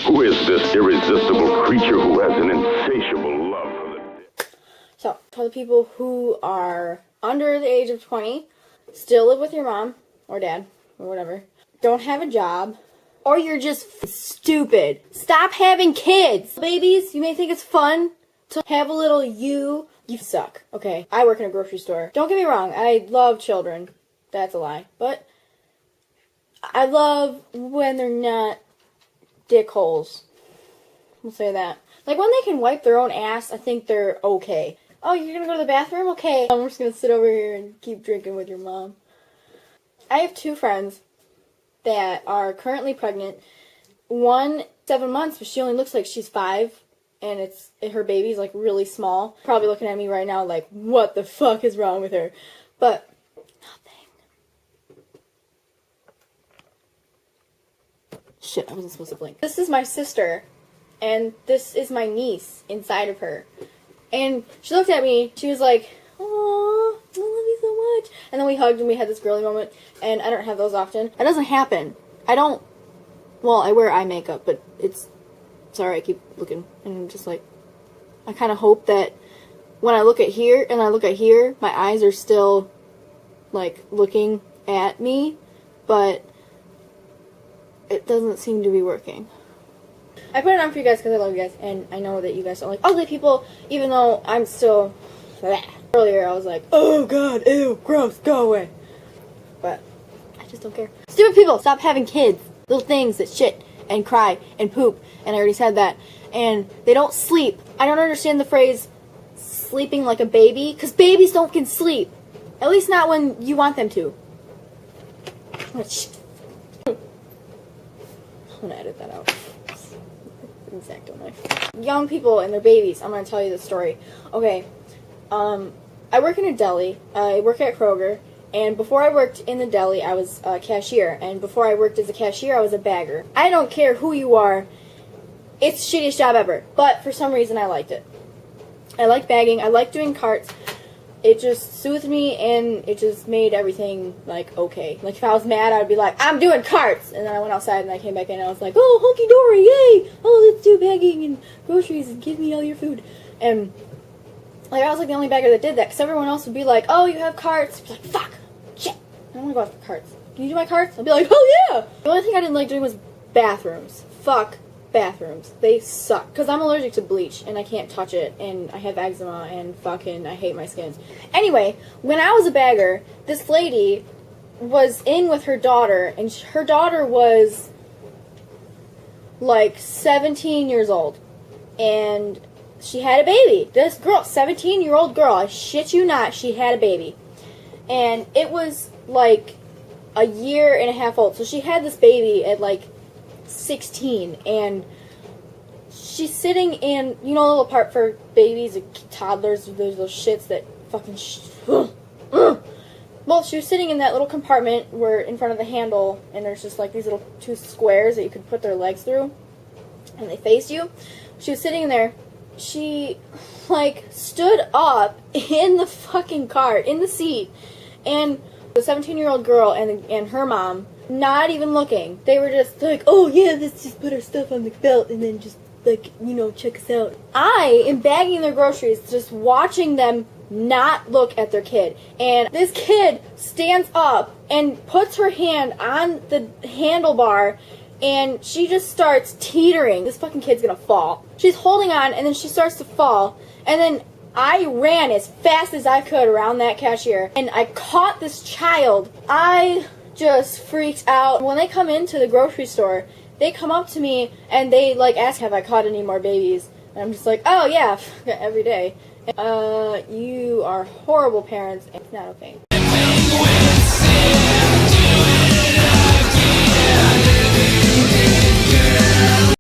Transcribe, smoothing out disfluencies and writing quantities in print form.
Who is this irresistible creature who has an insatiable love for the dead? So, for the people who are under the age of 20, still live with your mom or dad or whatever, don't have a job, or you're just stupid, stop having kids. Babies, you may think it's fun to have a little you suck, okay? I work in a grocery store. Don't get me wrong, I love children. That's a lie. But I love when they're not dickholes. We'll say that. Like, when they can wipe their own ass, I think they're okay. Oh, you're gonna go to the bathroom? Okay. I'm just gonna sit over here and keep drinking with your mom. I have two friends that are currently pregnant. One, 7 months, but she only looks like she's 5. And her baby's, like, really small. Probably looking at me right now like, what the fuck is wrong with her? But, nothing. Shit, I wasn't supposed to blink. This is my sister, and this is my niece inside of her. And she looked at me, she was like, "Aww, I love you so much." And then we hugged and we had this girly moment, and I don't have those often. That doesn't happen. Well, I wear eye makeup, but sorry, I keep looking, and I'm just like, I kind of hope that when I look at here and I look at here, my eyes are still, like, looking at me, but it doesn't seem to be working. I put it on for you guys because I love you guys, and I know that you guys don't like ugly people, even though I'm still, earlier I was like, oh god, ew, gross, go away. But I just don't care. Stupid people, stop having kids. Little things that shit and cry and poop, and I already said that. And they don't sleep. I don't understand the phrase sleeping like a baby, because babies don't can sleep. At least not when you want them to. I'm gonna edit that out. Exacto knife. Young people and their babies. I'm gonna tell you the story. Okay, I work in a deli. I work at Kroger. And before I worked in the deli, I was a cashier. And before I worked as a cashier, I was a bagger. I don't care who you are. It's the shittiest job ever. But for some reason, I liked it. I like bagging. I like doing carts. It just soothed me, and it just made everything, like, okay. Like, if I was mad, I would be like, I'm doing carts! And then I went outside, and I came back in, and I was like, oh, hunky-dory, yay! Oh, let's do bagging and groceries, and give me all your food. And, like, I was, like, the only bagger that did that, because everyone else would be like, oh, you have carts. I'd be like, fuck! Shit! I don't want to go out for carts. Can you do my carts? I'd be like, oh, yeah! The only thing I didn't like doing was bathrooms. Fuck bathrooms. They suck. Because I'm allergic to bleach, and I can't touch it, and I have eczema, and fucking, I hate my skin. Anyway, when I was a bagger, this lady was in with her daughter, and her daughter was, like, 17 years old. And she had a baby. This girl, 17-year-old girl, I shit you not, she had a baby. And it was, like, a year and a half old. So she had this baby at, like, 16, and she's sitting in, you know, the little part for babies and toddlers, there's those shits that fucking well, she was sitting in that little compartment where in front of the handle, and there's just like these little two squares that you could put their legs through, and they face you. She was sitting in there. She, like, stood up in the fucking cart, in the seat, and the 17-year-old girl and her mom, not even looking. They were just like, oh yeah, let's just put our stuff on the belt and then just, like, you know, check us out. I am bagging their groceries, just watching them not look at their kid. And this kid stands up and puts her hand on the handlebar, and she just starts teetering. This fucking kid's gonna fall. She's holding on, and then she starts to fall. And then I ran as fast as I could around that cashier, and I caught this child. I just freaked out. When they come into the grocery store, they come up to me and they, like, ask, have I caught any more babies? And I'm just like, oh yeah, every day. You are horrible parents, and it's not okay.